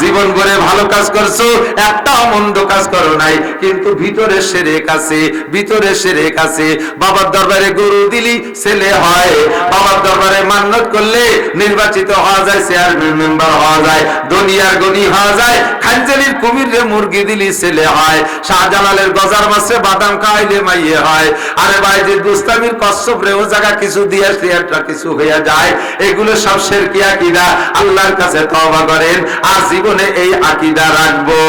জীবন ভরে ভালো কাজ করছো, একটাও মন্দ কাজ করো নাই, কিন্তু ভিতরে শিরক আছে, ভিতরে শিরক আছে। বাবার দরবারে গরু দিলি ছেলে হয়, বাবার দরবারে মান্নত করলে নির্বাচিত হওয়া যায়, চেয়ারম্যান মেম্বার হওয়া যায়, দুনিয়ার গনি হওয়া যায়। খানজালির কুমিরে মুরগি দিলি ছেলে হয়, শাহজালালের গজার মাছে বাদাম খাইলে মাইয়ে হয়। আরে ভাই, যে দুস্তামির কচ্ছপ রে ও জায়গা কিছু দিয়ে একটা কিছু হইয়া যায়, এগুলো সব শিরকি আকীদা। আল্লাহর কাছে তওবা করেন আর জীবনে এই আকীদা রাখবো।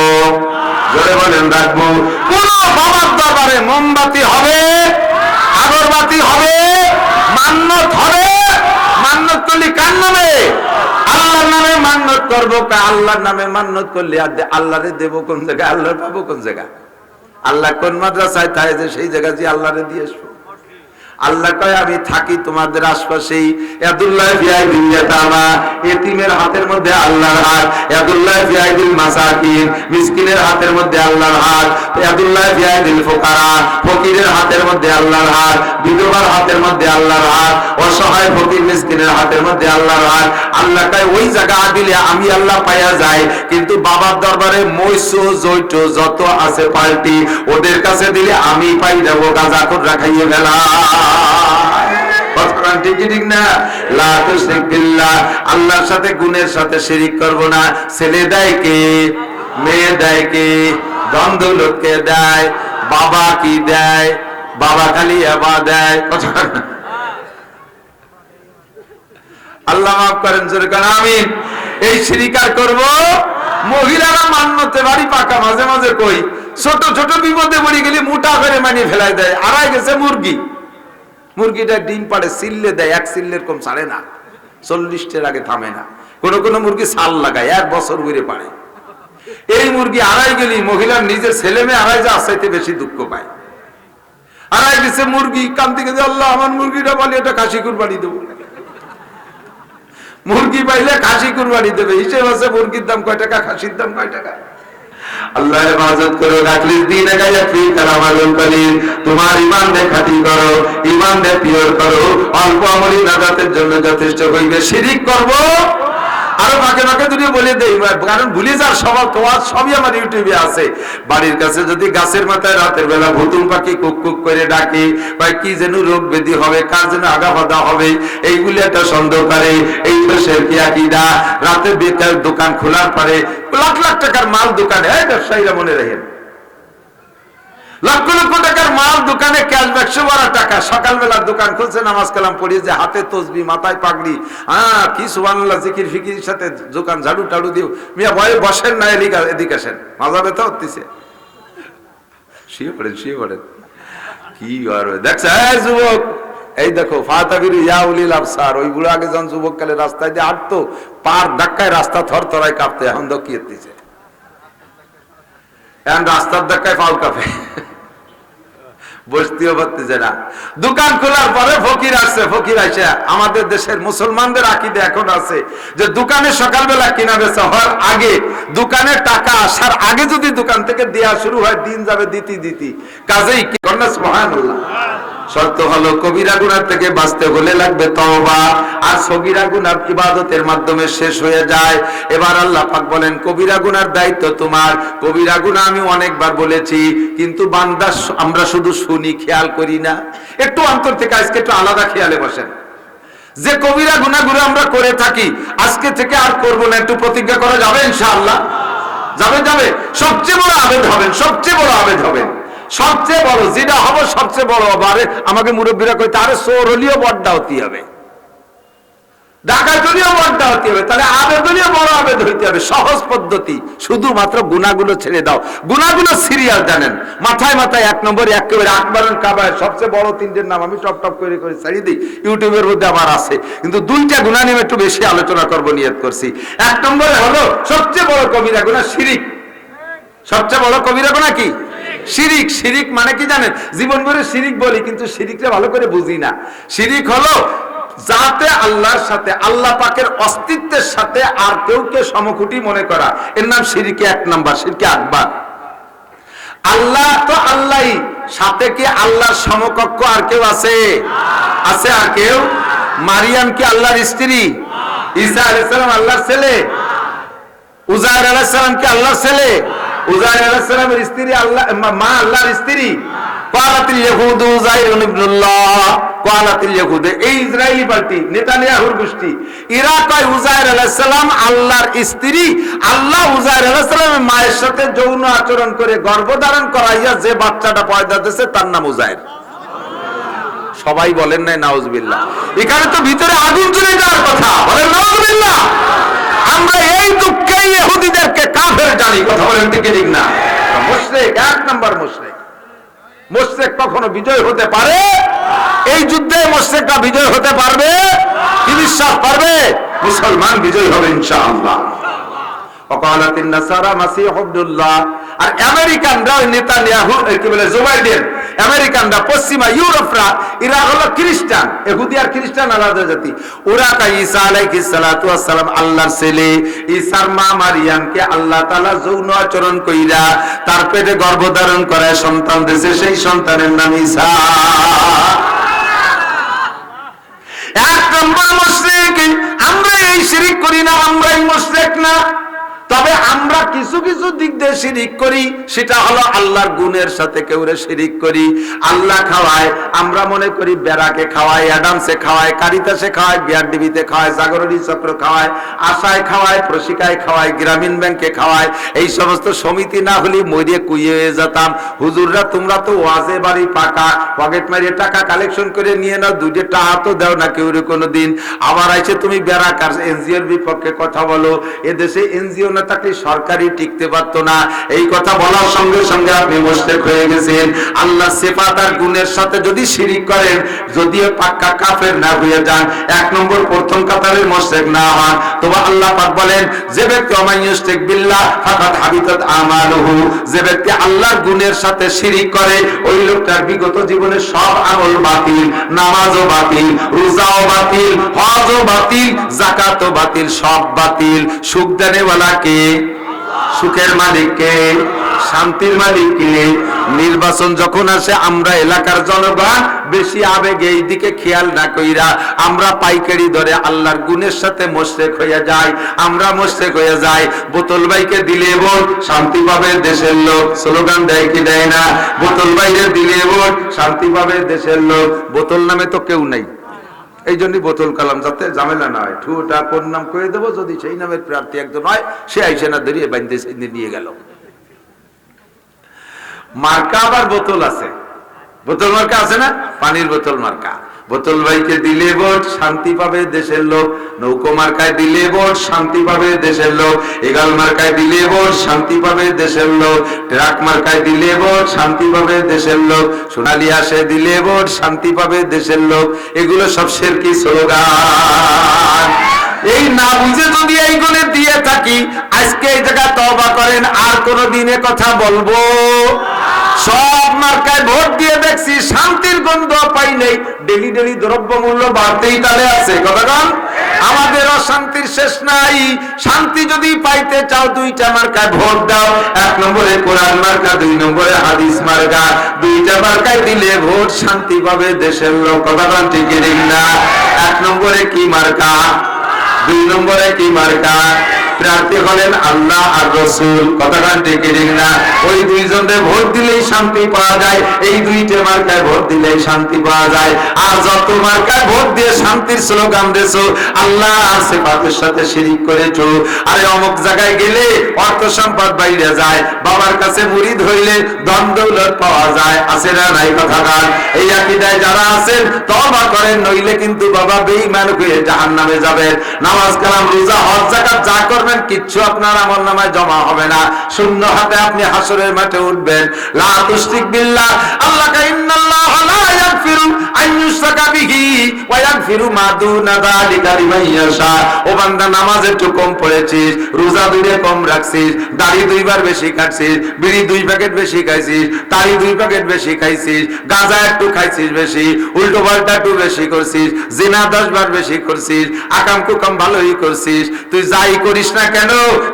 জোরে বলেন রাখবো। কোন বাবার দরবারে মোমবাতি হবে, আগরবাতি হবে, মান্নত হবে। মান্নত করলে কার নামে? আল্লাহর নামে মান্নত করবো। আল্লাহর নামে মান্নত করলে আল্লাহরে দেব কোন জায়গায়, আল্লাহর পাবো কোন জায়গায়? আল্লাহ কোন মাদ্রাসায় থাকে যে সেই জায়গা দিয়ে আল্লাহরে দিয়ে আসবো? আল্লাহ কয় আমি থাকি তোমাদের আশপাশেই। ইয়াদুল্লাহ ফি আইদিল ইয়াতামা, এতিমের হাতের মধ্যে আল্লাহর হাত। ইয়াদুল্লাহ ফি আইদিল মাসাকিন, মিসকিনের হাতের মধ্যে আল্লাহর হাত। ইয়াদুল্লাহ ফি আইদিল ফুকারা, ফকিরের হাতের মধ্যে আল্লাহর হাত। বিধবার হাতের মধ্যে আল্লাহর হাত। অসহায় ফকির মিসকিনের হাতের মধ্যে আল্লাহর হাত। আল্লাহ কয় ওই জায়গা দিলে আমি আল্লাহ পাইয়া যাই, কিন্তু বাবার দরবারে মৈসু জৈট যত আছে পাল্টি, ওদের কাছে দিলে আমি পাই যাবো, গাঁজা করে রাখাইয়ে ফেলা। আল্লাহর সাথে গুণের সাথে শিরিক করব না। ছেলে দেয় কে? মেয়ে দেয় কে? দ্বন্দ্ব লোককে দেয়। বাবা কি দেয়? বাবা খালি আবা দেয়। আল্লাহ মাফ করেন, জোরে করেন আমিন। এই শিরিক আর করব? মহিলারা মান্যতে বাড়ি পাকা, মাঝে মাঝে কই ছোট ছোট বিপদে পড়ে গেলে মোটা করে মানিয়ে ফেলাই দেয়। আড়াই গেছে মুরগি, মুরগিটা ডিম পাড়ে সিল্লে দেয়, এক সিল্লের কম ছাড়ে না, 40টার আগে থামে না। কোন কোন মুরগি সাল লাগায়, 1 বছর ঘুরে পারে। এই মুরগি আড়াই গেলি মহিলার নিজের ছেলে মেয়ে আড়াই যা চাইতে বেশি দুঃখ পায়। আড়াই গেছে মুরগি, কান্তি গেছে আল্লাহ আমার মুরগিটা বলি এটা খাসি কুরবানি দেবো। মুরগি পাইলে খাসি কুরবানি দেবে, হিসেব আছে মুরগির দাম কয় টাকা, খাসির দাম কয় টাকা। আল্লাহ হেফাজত করো। রাখলিস দিন তোমার ইমান দিয়ে খাঁটি করো, ইমান দিয়ে পিওর করো। অল্প আমলি নাজাতের জন্য যথেষ্ট হইবে। শিরিক করব আরো ফাঁকে ফাঁকে যদি বলে দেই, কারণ ভুলে যাওয়ার স্বভাব তোমার সবই আমার ইউটিউবে আছে। বাড়ির কাছে যদি গাছের মাথায় রাতের বেলা ভুতুম পাখি কুক কুক করে ডাকে, বা কি যেন রোগ ব্যাধি হবে, কার যেন আগা বাধা হবে, এইগুলি একটা সন্দেহ করে। এই তো শিরকি আকীদা। রাতে বেকার দোকান খোলার পরে লাখ লাখ টাকার মাল দোকানে, এই ব্যবসায়ীরা মনে রাখেন, লক্ষ লক্ষ টাকার মাল দোকানে, ক্যাশ বাক্সে ভরা টাকা। সকালবেলা দোকান খুলছে, নামাজ কালাম পড়িয়ে যে হাতে তসবি, মাথায় পাগড়ি, কি সুবহানাল্লাহ জিকির ফিকির সাথে দোকান ঝাড়ু টাড়ু দিও। মিয়া ভয়ে বসেন না, এদিকে আসেন, মাজা ব্যথা হচ্ছে। শুয়ে পড়েন, শুয়ে পড়েন। কি করবে দেখছে যুবক, এই দেখো ফাতাবির ইয়া উলিল আবসার। ওইগুলো আগে যখন যুবক কালে রাস্তায় দিয়ে হাঁটতো, পার ধাক্কায় রাস্তা থরথরায় কাঁপতে, এখন তো কি হচ্ছে, এখন রাস্তার ধাক্কায় পাও কাঁপে, বসতেও পারতেছে না। দোকান খোলার পরে ফকির আসছে, ফকির আসে। আমাদের দেশের মুসলমানদের আকীদা এখন আছে যে দোকানে সকালবেলা কিনা বেচা হওয়ার আগে, দোকানে টাকা আসার আগে যদি দোকান থেকে দেয়া শুরু হয়, দিন যাবে দিতি দিতি। কাজেই কি করেন? সুবহানাল্লাহ। শর্ত হলো কবিরা গুনাহ থেকে বাঁচতে হলে লাগবে তওবা, আর সগীরা গুনাহ ইবাদতের মাধ্যমে শেষ হয়ে যায়। এবার আল্লাহ পাক বলেন কবিরা গুনার দায়িত্ব তোমার। কবিরা গুনাহ আমি অনেকবার বলেছি, কিন্তু বান্দা আমরা শুধু শুনি, খেয়াল করি না। একটু অন্তর থেকে আজকে একটু আলাদা খেয়ালে বসেন, যে কবিরা গুনাহগুলো আমরা করে থাকি আজকে থেকে আর করব না, একটু প্রতিজ্ঞা করা যাবে ইনশাআল্লাহ? যাবে যাবে। সবচেয়ে বড় আবেদ হবেন, সবচেয়ে বড় আবেদ হবেন, সবচেয়ে বড় যেটা হবে সবচেয়ে বড় হবে। আরে আমাকে মুরব্বীরা কইতে, আরে চোর হলেও বড়টা হতে হবে, ডাকাত হলেও বড়টা হতে হবে, তাহলে আবেদ হলেও বড় আবেদ হইতে হবে। সহজ পদ্ধতি, শুধুমাত্র গুনাহগুলো ছেড়ে দাও। গুনাহগুলো সিরিয়াল জানেন, মাথায় মাথায় 1 নম্বরে একেবারে আকবরুল কাবায়ের, সবচেয়ে বড় 3টের নাম আমি টপ টপ করে করে ছাড়িয়ে দিই, ইউটিউবের মধ্যে আমার আছে। কিন্তু 2টা গুনাহ নিয়ে একটু বেশি আলোচনা করব নিয়ত করছি। 1 নম্বরে হলো সবচেয়ে বড় কবিরা গুনাহ শিরিক। সবচেয়ে বড় কবিরা গুনাহ কি? শিরিক। শিরিক মানে কি জানেন? জীবন ভরে শিরিক বলি, কিন্তু শিরিকটা ভালো করে বুঝি না। শিরিক হলো যাতে আল্লাহর সাথে, আল্লাহ পাকের অস্তিত্বের সাথে আর কেউকে সমকুটি মনে করা, এর নাম শিরিকে 1 নাম্বার, শিরকে আকবার। আল্লাহ তো আল্লাহই, সাথে কি আল্লাহর সমকক্ষ আর কেউ আছে? আছে আর কেউ? মারিয়াম কি আল্লাহর স্ত্রী? ঈসা আলাইহিস সালাম আল্লাহর ছেলে? উজাইর আলাইহিস সালাম কি আল্লাহর ছেলে? উজাইর আলাইহিস সালামের স্ত্রী আল্লাহ, মা আল্লাহর স্ত্রী। ক্বালাতিল ইয়াহুদু উযাইরুন ইবনুল্লাহ, ক্বালাতিল ইয়াহুদ, এই ইসরায়েলি পার্টি নেতানিয়াহুর গোষ্ঠী, এরা কয় উজাইর আলাইহিস সালাম আল্লাহর স্ত্রী। আল্লাহ উজাইর আলাইহিস সালামের মায়ের সাথে যৌন আচরণ করে গর্ভধারণ করাইয়া যে বাচ্চাটা পয়দা দিয়েছে তার নাম উজাইর। সবাই বলেন নাই নাউজুবিল্লাহ? এখানে তো ভিতরে আগুন জ্বলে যাওয়ার কথা, বলেন নাউজুবিল্লাহ। আমরা এই দুঃখে ইহুদিদেরকে কাফের জানি, কথা বলেন ঠিক না? মুশরিক, এক নাম্বার মুশরিক। মুশরিক কখনো বিজয় হতে পারে? এই যুদ্ধে মুশরিকরা বিজয় হতে পারবে? কি বিশ্বাস পারবে? মুসলমান বিজয় হবে ইনশাআল্লাহ। ওয়াকালাতিন নাসারা মাসিহ আব্দুল্লাহ। আর আমেরিকানরা নেতানিয়াহু কি বলে জো বাইডেন, আমেরিকানরা, পশ্চিমা ইউরোপরা, এরা হলো খ্রিস্টান। ইহুদি আর খ্রিস্টান আলাদা জাতি। ওরা কয় ঈসা আলাইহিস সালাতু ওয়াস সালাম আল্লাহর ছেলে। ঈসার মা মারিয়ামকে আল্লাহ তাআলা যৌন আচরণ কইরা তার পেটে গর্ভধারণ করে সন্তান দিয়েছে, সেই সন্তানের নাম ঈসা। এক নম্বর মুশরিক। আমরা এই শিরক করি না, আমরা এই মুশরিক না। তবে আমরা কিছু কিছু দিক দিয়ে শিরিক করি, সেটা হলো আল্লাহর গুণের সাথে কেউরে শিরিক করি। আল্লাহ খাওয়ায়, আমরা মনে করি বেড়াকে খাওয়ায়, অ্যাডামসে খাওয়ায়, কারিতাসে খাওয়ায়, বিআরডিবিতে খাওয়ায়, জাগরণী চক্র খাওয়ায়, আশায় খাওয়ায়, প্রশিকায় খাওয়ায়, গ্রামীণ ব্যাংকে খাওয়ায়। এই সমস্ত সমিতি না হলে মরিয়ে কুইয়ে যাতাম। হুজুররা তোমরা তো ওয়াজে বাড়ি পাকা, পকেট মারিয়ে টাকা কালেকশন করে নিয়ে নাও, দুইটা টাকা তো দাও না কেউরে কোনো দিন। আবার আইসে তুমি বেড়াকার এনজিওর বিপক্ষে কথা বলো। এদেশে এনজিও না থাকলে সরকারি টিকতে পারতো না। এই কথা বলার সঙ্গে সঙ্গে আপনি মুশরিক হয়ে গেছেন। আল্লাহ সিফাত আর গুণের সাথে যদি শিরিক করেন, যদিও পাক্কা কাফের না হয়ে যান, এক নম্বর প্রথম কাতারের মুশরিক না হন, তবে আল্লাহ পাক বলেন যে ব্যক্তি অমাইয়ুশরিক বিল্লাহ ফাকাদ হাবিতাত আমালুহু, যে ব্যক্তি আল্লাহর গুণের সাথে শিরিক করে ওই লোকটার বিগত জীবনের সব আমল বাতিল, নামাজও বাতিল, রোজাও বাতিল, হজও বাতিল, যাকাতও বাতিল, সব বাতিল। সুখ দেনেওয়ালা কে? সুখের মালিক কে? শান্তির মালিক কে? নির্বাচন যখন আসে আমরা এলাকার জনগণ বেশি আবেগে এই দিকে খেয়াল না কইরা আমরা পাইকারি ধরে আল্লাহর গুণের সাথে মুশরিক হয়ে যাই। আমরা মুশরিক হয়ে যাই। বোতল ভাইকে দিলে ভোট, শান্তি পাবে দেশের লোক। স্লোগান দেয় কি দেয় না? বোতল ভাইকে দিলে ভোট, শান্তি পাবে দেশের লোক। বোতল নামে তো কেউ নাই, এই জন্য বোতল কালাম যাতে ঝামেলা না হয়। ঠুটা কোন নাম করে দেবো, যদি সেই নামের প্রার্থী একজন হয় সে আইসে না ধরিয়ে বাঁধতে নিয়ে গেল। মার্কা আবার বোতল আছে, বোতল মার্কা আছে না? পানির বোতল মার্কা। বোতল ভাইকে দিলে ভোট, শান্তি পাবে দেশের লোক। নৌকো মার্কায় দিলে ভোট, শান্তি পাবে দেশের লোক। এগাল মার্কায় দিলে ভোট, শান্তি পাবে দেশের লোক। ট্রাক মার্কায় দিলে ভোট, শান্তি পাবে দেশের লোক। সোনালী আসে দিলে ভোট, শান্তি পাবে দেশের লোক। এগুলো সব শিরকি স্লোগান। এই না বুঝে যদি এইগুলো দিয়ে থাকি, আজকে এই জায়গায় তওবা করেন, আর কোন দিনে কথা বলবো? সব মার্কায় ভোট দিয়ে দেখছি, শান্তির গন্ধ পাই নেই। ডেলি ডেলি দ্রব্য মূল্য বাড়তেই তালে আছে। কথাগণ, আমাদের অশান্তির শেষ নাই। শান্তি যদি পাইতে চাও, দুইটা মার্কায় ভোট দাও। এক নম্বরে কোরআন মার্কা, দুই নম্বরে হাদিস মার্কা। দুইটা মার্কায় দিলে ভোট, শান্তি পাবে দেশের লোক। কথাগণ ঠিক না? এক নম্বরে কি মার্কা? দুই নম্বরে কি মার্কা? প্রার্থী হলেন আল্লাহ আর রাসূল। কথাটা ঠিক না? ওই দুইজনের ভোট দিলেই শান্তি পাওয়া যায়। এই দুইটা মার্কায় ভোট দিলেই শান্তি পাওয়া যায়। আর যত মার্কায় ভোট দিয়ে শান্তির স্লোগান দিয়েছো, আল্লাহ আর সিফাতের সাথে শিরিক করেছো। আরে অমুক জায়গায় গেলে অর্থ সম্পদ বাইরে যায়, বাবার কাছে মুরিদ হইলে ধন দৌলত পাওয়া যায়। আছে না নাই? কথাকার এই আকীদায় যারা আছেন তওবা করেন, নইলে কিন্তু বাবা বেঈমান হয়ে জাহান্নামে যাবেন। নামাজ কালাম রোজা হজ যাকাত যা করবেন কিচ্ছু আপনার আমলনামায় জমা হবে না। শূন্য হাতে আপনি হাসরের মাঠে উঠবেন। লা তুশরিক বিল্লাহ, আল্লাহ কা ইন্নাল্লাহা লা ইয়াগফিরু আন ইউশরাকা বিহি ওয়া ইয়াগফিরু মা দুনা যালিকা লিমান ইয়াশা। ও বান্দা, নামাজ একটু কম পড়েছিস, রোজা দুইটা কম রাখছিস, দাড়ি দুইবার বেশি কাটছিস, বিড়ি 2 প্যাকেট বেশি খাইছিস, তারি 2 প্যাকেট বেশি খাইছিস, গাঁজা একটু খাইছিস বেশি, উল্টো পাল্টা একটু বেশি করছিস, জিনা 10 বার বেশি করছিস, আকাম কুকাম ভালোই করছিস। তুই যাই করিস না কেন,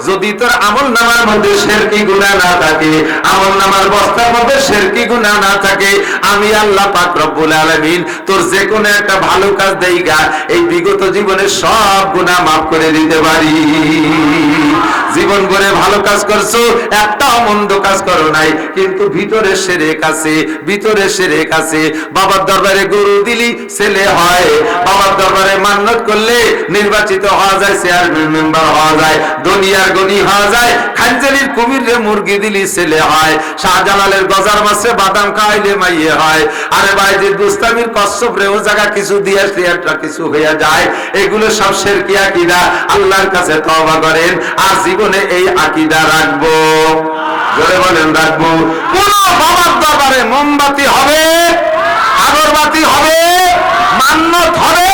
যদি তোর আমল নামার মধ্যে শিরকি গুনাহ না থাকে, আমল নামার বস্তার মধ্যে শিরকি গুনাহ না থাকে, আমি আল্লাহ পাক রব্বুল রব্বুল আলামিন তোর যে কোনো একটা ভালো কাজ দেইগা এই বিগত জীবনের সব গুনাহ মাফ করে দিতে পারি। জীবন ভরে ভালো কাজ করছো, একটাও মন্দ কাজ করো নাই, কিন্তু ভিতরে শিরক আছে, ভিতরে শিরক আছে। বাবার দরবারে গরু দিলি ছেলে হয়, বাবার দরবারে মান্নত করলে নির্বাচিত হওয়া যায়, চেয়ারম্যান মেম্বার হওয়া যায়, দুনিয়ার গনি হওয়া যায়। খানজালির কুমিরে মুরগি দিলি ছেলে হয়, শাহজালালের গজার মাছে বাদাম খাইলে মাইয়ে হয়। আরে বাইজিদ বুস্তামির কচ্ছপ রে ও জায়গা কিছু দিয়ে আসলে একটা কিছু হইয়া যায়। এগুলো সব শিরকি আকীদা। আল্লাহর কাছে তওবা করেন আর জীবনে এই আকীদা রাখবো। জোরে বলেন রাখবো। কোন বাবার দরবারে মোমবাতি হবে, আগরবাতি হবে, মান্নত হবে।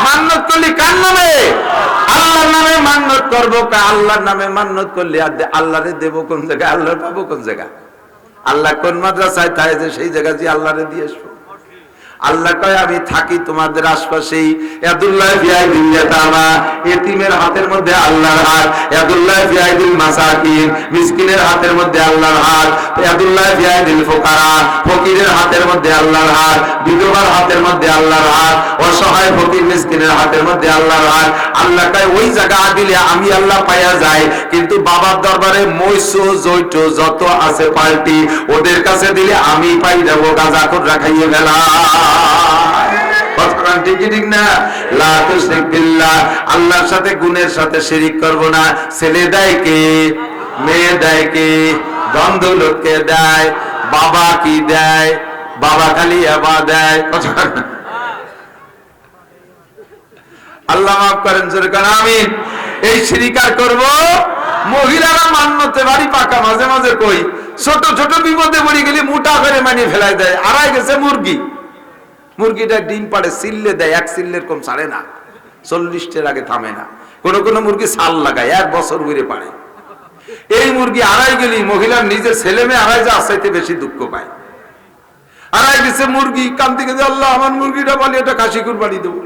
মান্নত করলে কার নামে? আল্লাহর নামে মান্নত করবো। আল্লাহর নামে মান্নত করলে আল্লাহরে দেবো কোন জায়গায়, আল্লাহর পাবো কোন জায়গা? আল্লাহ কোন মাদ্রাসায় তাই যে সেই জায়গা যে আল্লাহরে দিয়ে আসবো। আল্লাহ কয় আমি থাকি তোমাদের আশপাশেই। ইয়াদুল্লাহ ফি আইদিল ইয়াতামা, এতিমের হাতের মধ্যে আল্লাহর হাত। ইয়াদুল্লাহ ফি আইদিল মাসাকিন, মিসকিনের হাতের মধ্যে আল্লাহর হাত। ইয়াদুল্লাহ ফি আইদিল ফুকারা, ফকিরের হাতের মধ্যে আল্লাহর হাত। বিধবার হাতের মধ্যে আল্লাহর হাত। অসহায় ফকির মিসকিনের হাতের মধ্যে আল্লাহর হাত। আল্লাহ কয় ওই জায়গা দিলে আমি আল্লাহ পাইয়া যাই, কিন্তু বাবার দরবারে মৈসু জৈট যত আছে পাল্টি ওদের কাছে দিলে আমি পাই যাবো। গাঁজা করে রাখাইয়ে গেলা। আল্লাহর সাথে গুণের সাথে শিরিক করব না। ছেলে দেয় কে? মেয়ে দেয় কে? দ্বন্দ্ব লোককে দেয়। বাবা কি দেয়? বাবা খালি আবা দেয়। আল্লাহ মাফ করেন, জোরে করেন আমিন। এই শিরিক আর করব? মহিলারা মান্যতে বাড়ি পাকা মাঝে মাঝে কই ছোট ছোট বিপদে পড়ে গেলে মোটা করে মানিয়ে ফেলাই দেয়। আড়াই গেছে মুরগি, মুরগিটা ডিম পাড়ে সিললে দেয়, এক সিললের কম ছাড়ে না, 40টার আগে থামে না। কোন কোন মুরগি সাল লাগায়, 1 বছর ঘুরে পারে। এই মুরগি আড়াই গেলি মহিলার নিজের ছেলে মেয়ে আড়াই যা চাইতে বেশি দুঃখ পায়। আড়াই গেছে মুরগি, কান্দি গেছে আল্লাহ আমার মুরগিটা বলি এটা খাসি কুরবানি দেবো।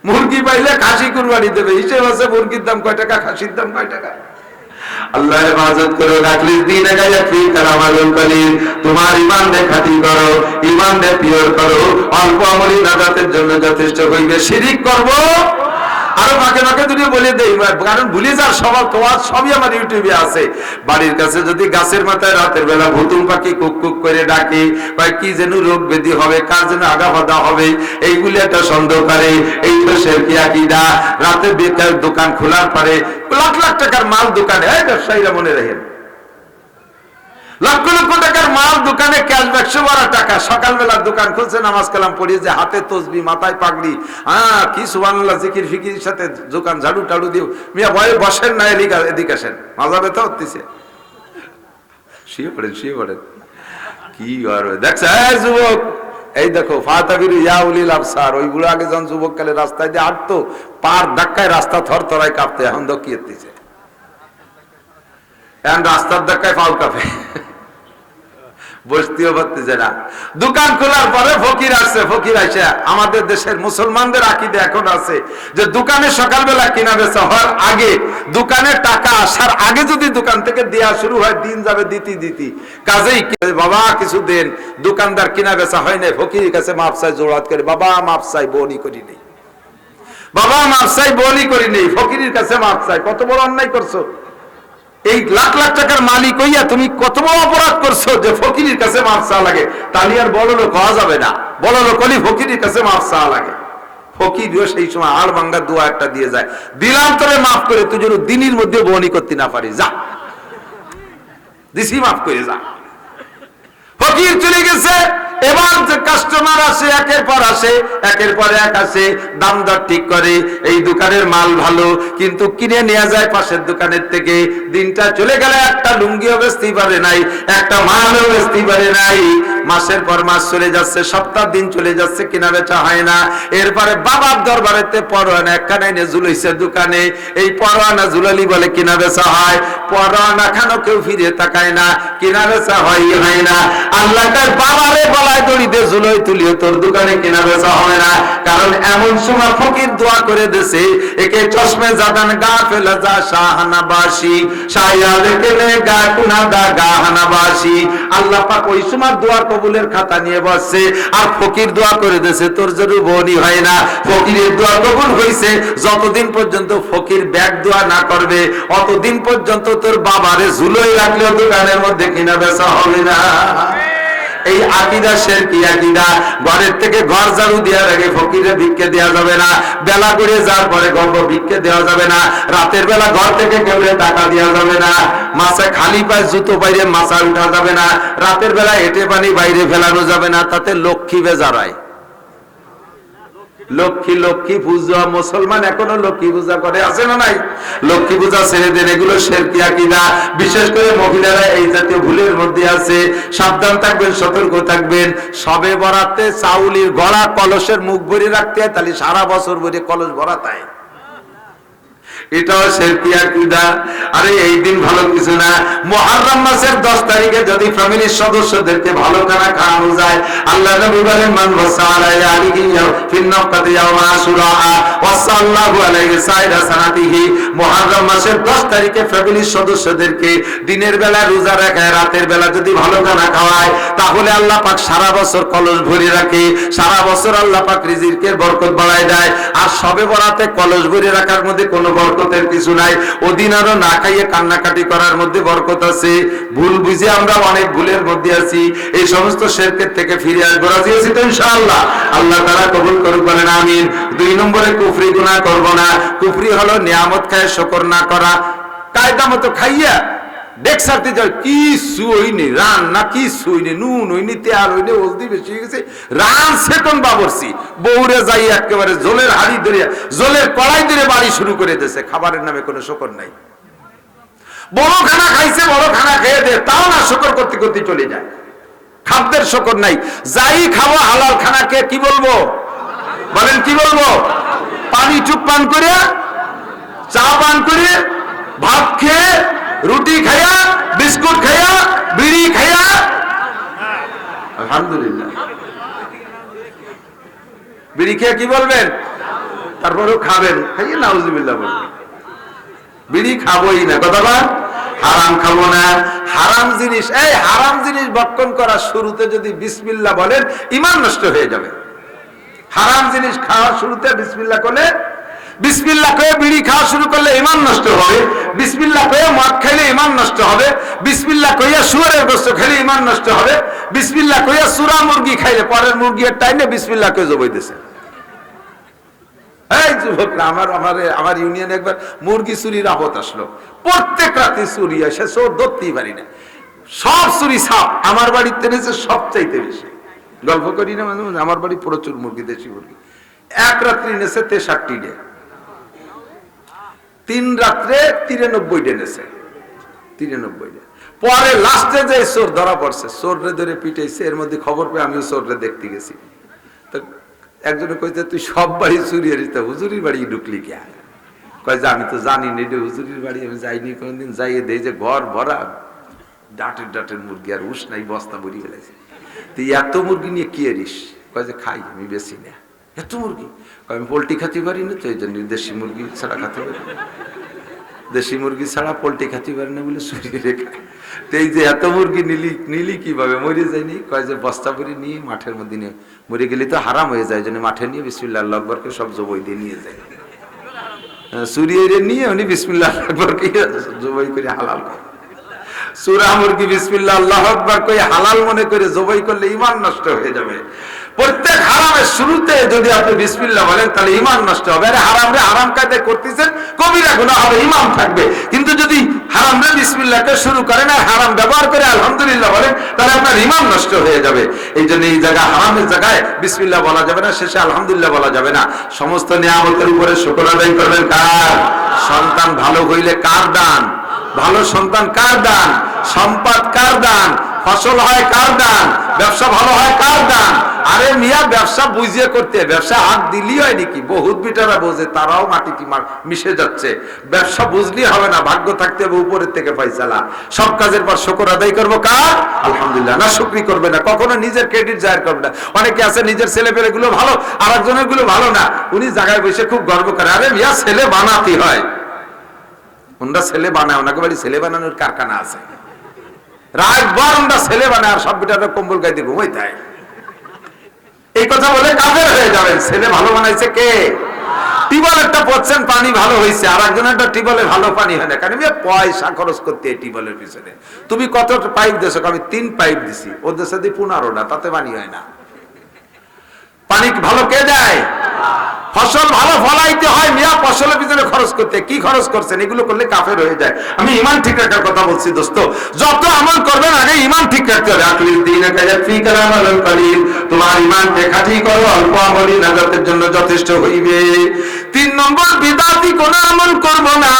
মুরগি পাইলে খাসি কুরবানি দেবে, হিসেব আছে মুরগির দাম কয় টাকা, খাসির দাম কয় টাকা। আল্লাহ হেফাজত করো। রাখলিস দিনে গায়া ফি কারামালুল কলিল, তোমার ঈমান দে খাঁটি করো, ঈমান দে পিওর করো। অল্প আমলি নাজাতের জন্য যথেষ্ট হইবে। শিরিক করব আরো মাকে মাকে যদি বলে দেই, কারণ ভুলে যার স্বভাব তোমার সবই আমার ইউটিউবে আছে। বাড়ির কাছে যদি গাছের মাথায় রাতের বেলা ভুতুম পাখি কুক কুক করে ডাকে, কয় কি যেন রোগ ব্যাধি হবে, কার যেন আগা বাধা হবে, এইগুলি একটা সন্দেহ করে। এই তো শিরকি আকীদা। রাতে বেকার দোকান খোলার পরে লাখ লাখ টাকার মাল দোকানে, এই ব্যবসায়ীরা মনে রাখেন, লক্ষ লক্ষ টাকার মাল দোকানে, ক্যাশ বাক্সে ভরা টাকা। সকালবেলা দোকান খুলছে, নামাজ কালাম পড়িয়ে যে হাতে তসবি, মাথায় পাগড়ি, কি সুবহানাল্লাহ জিকির ফিকির সাথে দোকান ঝাড়ু টাড়ু দিও। মিয়া ভয়ে বসেন না, এদিকে আসেন, মাজা ব্যথা হচ্ছে, শুয়ে পড়েন শুয়ে পড়েন। কি করবে দেখছে যুবক, এই দেখো ফাতাবিরু ইয়া উলিল আবসার, ওইগুলো আগে যখন যুবক কালে রাস্তায় দিয়ে হাঁটতো, পার ধাক্কায় রাস্তা থর থরায় কাঁপতে, এখন দকিয়েছে, এখন রাস্তার ধাক্কায় পাও কাঁপে, বসতেও পারতেছে না। দোকান খোলার পরে ফকির আসছে, ফকির আসে। আমাদের দেশের মুসলমানদের আকীদা এখন আছে যে দোকানে সকালবেলা কিনা বেচা হওয়ার আগে, দোকানে টাকা আসার আগে যদি দোকান থেকে দেয়া শুরু হয়, দিন যাবে দিতি দিতি, কাজেই বাবা কিছু দেন। দোকানদার কিনা বেচা হয় না, ফকিরের কাছে মাপ চাই, জোড়াত করে, বাবা মাপ চাই, বনি করি নেই, বাবা মাপ চাই, বনি করি নেই, ফকিরের কাছে মাপ চাই। কত বড় অন্যায় করছো! এই লাখ লাখ টাকার মালিক হইয়া তুমি কত বড় অপরাধ করছো যে ফকিরের কাছে মাফ চাওয়া লাগে। তাহলে আর বড় লোক হওয়া যাবে না, বড় লোক হলে ফকিরের কাছে মাফ চাওয়া লাগে। ফকিরও সেই সময় আড় ভাঙ্গা দোয়া একটা দিয়ে যায়, দিলাম তোরে মাফ করে, তুই যেন দিনের মধ্যে বনি করতে না পারি, যা দিছি মাফ করে যা। ফকির চলে গেছে। এবার যে কাস্টমার আসে, একের পর আসে, একের পর এক আসে, দাম দর ঠিক করে। এই দোকানের মাল ভালো, কিন্তু কিনে নেওয়া যায় পাশের দোকানের থেকে। দিনটা চলে গেলে একটা লুঙ্গিও বেচতে পারে নাই, একটা মালও বেচতে পারে নাই। মাসের পর মাস চলে যাচ্ছে, সপ্তাহ দিন চলে যাচ্ছে, কিনা বেচা হয় না। এরপরে বাবার দরবারেতে পরোয়ানা একখানা এনে ঝুলাইছে দোকানে। এই পরোয়ানা ঝুলালি বলে কিনা বেচা হয়। পরানা খানো কেউ ফিরে তাকায় না, কেনা বেচা হয় না। আল্লাহ তার বাবারে গলায় দড়িতে ঝুলোই তুলিও তোর দোকানে কেনা বেচা হয় না। কারণ এমন সময় ফকির দোয়া করে দেছে, একে চশমে জাদান গা ফেলা যা শাহানাবাসী শায়াদ কেনে গা কুনাদা গাহানাবাসী। আল্লাহ পাক ওই সময় দোয়া কবুলের খাতা নিয়ে বসছে, আর ফকির দোয়া করে দেছে তোর জরু বনি হয় না। ফকিরের দোয়া কবুল হইছে যতদিন পর্যন্ত ফকির ব্যাগ দোয়া না করবে, অতদিন পর্যন্ত তোর বাবারে ঝুলোই রাখলেও দোকানের মধ্যে কিনা বেচা হবে না। এই আকীদা শিরকি আকীদা। ঘরের থেকে ঘর ঝাড়ু দেওয়ার আগে ফকিরে ভিক্ষে দেওয়া যাবে না, বেলা করে যাওয়ার পরে গল্প ভিক্ষে দেওয়া যাবে না, রাতের বেলা ঘর থেকে কেবলে টাকা দেওয়া যাবে না, মাছে খালি পায়ে জুতো বাইরে মাছা উঠা যাবে না, রাতের বেলা এঁটে পানি বাইরে ফেলানো যাবে না, তাতে লক্ষ্মী বেজারায়। লক্ষ্মী লক্ষ্মী পূজা, মুসলমান এখনো লক্ষ্মী পূজা করে, আছে না নাই? লক্ষ্মী পূজা ছেড়ে দেন, এগুলো শিরকি আকীদা। বিশেষ করে মহিলারা এই জাতীয় ভুলের মধ্যে আছে, সাবধান থাকবেন, সতর্ক থাকবেন। সবে বরাতে চাউলির গড়া কলসের মুখ ভরে রাখতে হয়, তাহলে সারা বছর ভরে কলস ভরাতায়, এটাও শিরকি আকীদা। আরে এই দিন ভালো কিছু না। মুহররম মাসের 10 তারিখে যদি ফ্যামিলির সদস্যদেরকে ভালো খানা খাওয়ানো যায়, আল্লাহ নবী বলেন মান ওয়াসালা আলাইহি ফিন নাকাতি ইয়াওমা আশুরা ওয়া সাল্লাল্লাহু আলাইহি সাইরা সানাতিহি। মুহররম মাসের 10 তারিখে ফ্যামিলির সদস্যদেরকে দিনের বেলা রোজা রাখায়, রাতের বেলা যদি ভালো খানা খাওয়ায়, তাহলে আল্লাহ পাক সারা বছর কলস ভরে রাখে, সারা বছর আল্লাহ পাক রিজিকের বরকত বাড়ায় দেয়। আর সবে বরাতে কলস ভরে রাখার মধ্যে কোনো বরকতের কিছু নাই, ওদিন আরো না খাইয়ে কান্নাকাটি করার মধ্যে বরকত আছে। ভুল বুঝে আমরা অনেক ভুলের মধ্যে আছি, এই সমস্ত শিরকের থেকে ফিরে আসবো। রাজি আছি তো ইনশাআল্লাহ? আল্লাহ তাআলা কবুল করুক, বলেন আমিন। 2 নম্বরে কুফরি গুনাহ করব না। কুফরি হলো নিয়ামত খায় শুকর না করা। কায়দা মতো খাইয়া দেখছাতে যায় কিছু হইনি, রান না কিছু হইনি, নুন হইনি, তেল হইনি, হলদি বেশি হয়ে গেছে, রান সেটন বাবরছি, বউরে যাই একেবারে জলের হাড়ি ধরে, জলের কড়াই ধরে বাড়ি শুরু করে দিয়েছে। খাবারের নামে কোনো শুকর নাই। বড় খানা খাইছে, বড় খানা খেয়ে দে, তাও না, শুকর করতে করতে চলে যায়। খাদ্যের শুকর নাই। যাই খাবো হালাল খানাকে কি বলবো? বলেন কি বলবো? পানি চুপ পান করে, চা পান করে, ভাত খেয়ে, রুটি খাইয়া, বিস্কুট খাইয়া, বিড়ি খাইয়া, আলহামদুলিল্লাহ। বিড়ি খেয়ে কি বলবেন? তারপরেও খাবেন, খাইয়ে নাউজুবিল্লাহ বলবেন। বিড়ি খাবোই না, কথা বল। হারাম খাবো না। হারাম জিনিস, এই হারাম জিনিস ভক্ষণ করার শুরুতে যদি বিসমিল্লাহ বলেন, ঈমান নষ্ট হয়ে যাবে। হারাম জিনিস খাওয়ার শুরুতে বিসমিল্লাহ করলে, বিসমিল্লাহ কয়ে বিড়ি খাওয়া শুরু করলে ঈমান নষ্ট হবে, বিসমিল্লাহ কয়ে মদ খাইলে ঈমান নষ্ট হবে, বিসমিল্লাহ কইয়া শুয়োরের গোশত খাইলে ঈমান নষ্ট হবে, বিসমিল্লাহ কইয়া সূরা মুরগি খাইলে পরের মুরগির টাইমে বিসমিল্লাহ কয়ে জবাই দিয়েছে। এই যুবকরা, আমার ইউনিয়নে একবার মুরগি চুরির আপদ আসলো। প্রত্যেক রাতে চুরি আসে, চোর ধরতেই পারি না, সব চুরি সাপ। আমার বাড়িতে এনেছে সবচাইতে বেশি। গল্প করি না মাঝে মাঝে, আমার বাড়ি প্রচুর মুরগি, দেশি মুরগি। এক রাত্রি এনেছে 63 3 রাত্রে 93 এনেছে, 93। পরে লাস্টে যে চোর ধরা পড়ছে, চোররে ধরে পিটাইছে। এর মধ্যে খবর পেয়ে আমিও চোররে দেখতে গেছি। তো একজনে কইছে তুই সব বাড়ি চুরি এরিস, হুজুরির বাড়ি ঢুকলি কে? কয় যে আমি তো জানি না, এটা হুজুরির বাড়ি, আমি যাইনি কোনদিন। যাইয়ে দেই যে ঘর ভরা ডাটের ডাটের মুরগি, আর উস নাই, বস্তা ভরি ফেলেছে। তুই এত মুরগি নিয়ে কি এরিস? কয় যে খাই, আমি বেশি না। এত মুরগি? আমি পোল্ট্রি খেতে পারি না, তো এই জন্য দেশি মুরগি ছাড়া খেতে পারি, দেশি মুরগি ছাড়া পোল্ট্রি খেতে পারি না বলে চুরি রেখে। তো এই যে এত মুরগি নিলি কিভাবে? মরে যায়নি? কয় যে বস্তা ভরে নিয়ে মাঠের মধ্যে নিয়ে, মরে গেলে তো হারাম হয়ে যায়, জন্য মাঠে নিয়ে বিসমিল্লাহ আল্লাহু আকবার করে সব জবাই দিয়ে নিয়ে যায়। চুরি নিয়ে উনি বিসমিল্লাহ আল্লাহু আকবার করে জবাই করে হালাল করে। সূরা মুরগি বিসমিল্লাহ আল্লাহু আকবার কই হালাল মনে করে জবাই করলে ঈমান নষ্ট হয়ে যাবে। প্রত্যেক হারামের শুরুতে যদি আপনি বিসমিল্লাহ বলেন, তাহলে ঈমান নষ্ট হবে। আরে হারামরে হারাম কায়দায় করতেছেন, কবিরা গুনাহ হবে, ঈমান থাকবে। কিন্তু যদি হারামরে বিসমিল্লাহকে শুরু করেন আর হারাম ব্যবহার করে আলহামদুলিল্লাহ বলেন, তাহলে আপনার ঈমান নষ্ট হয়ে যাবে। এই জন্য এই জায়গা, হারামের জায়গায় বিসমিল্লাহ বলা যাবে না, শেষে আলহামদুলিল্লাহ বলা যাবে না। সমস্ত নিয়ামতের উপরে শুকর আদায় করবেন কার? সন্তান ভালো হইলে কার দান? ভালো সন্তান কার দান? সম্পদ কার দান? ফসল হয় কার দান? ব্যবসা ভালো হয় কার দান? আরে মিয়া ব্যবসা বুঝিয়ে করতে, ব্যবসা হাত দিলি হয় নাকি? বহুত বিটারা বোঝে, তারাও মাটিটি মিশে যাচ্ছে। ব্যবসা বুঝলি হবে না, ভাগ্য থাকতে হবে উপরের থেকে ফয়সালা। সব কাজের পর শুকর আদায় করবো কার? আলহামদুলিল্লাহ। না শুকরি করবে না, কখনো নিজের ক্রেডিট জাহির করবে না। অনেকে আছে নিজের ছেলে পেলে গুলো ভালো, আর একজনের গুলো ভালো না, উনি জায়গায় বসে খুব গর্ব করে। আরে মিয়া ছেলে বানাতে হয়, ওনারা ছেলে বানায়, ওনাকে বাড়ি ছেলে বানানোর কারখানা আছে। রাতভর ওনারা ছেলে বানায়, আর সব বিটারা কম্বল গাইতে ঘুমাই থাকে। এই কথা বলে কাফের হয়ে যাবেন। ছেলে ভালো বানাইছে কে? টিউবওয়েলটা পড়ছেন, পানি ভালো হয়েছে, আর একজনের টিউবওয়েলে ভালো পানি হয় না। কারণ পয়সা খরচ করতে টিউবওয়েলের পিছনে। তুমি কত পাইপ দিয়েছো? আমি 3 পাইপ দিছি, ওদের সাথে 15টা, তাতে পানি হয় না। পানি ভালো কে দেয়? ফসল ভালো ফলাইতে হয় মিয়া, ফসলের পিছনে খরচ করতে। কি খরচ করছেন? এগুলো করলে কাফের হয়ে যায়। আমি ইমান ঠিক রাখার কথা বলছি দোস্ত। যত আমল করবেন আগে ইমান ঠিক রাখতে হবে। আকলিল দীনাকা ইয়াকফিকা আমালুল কলিল, তোমার ইমানকে খাঁটি করো, অল্প আমলই নাজাতের জন্য যথেষ্ট হইবে। 3 নম্বর, বিদআতি কোন আমল করব না,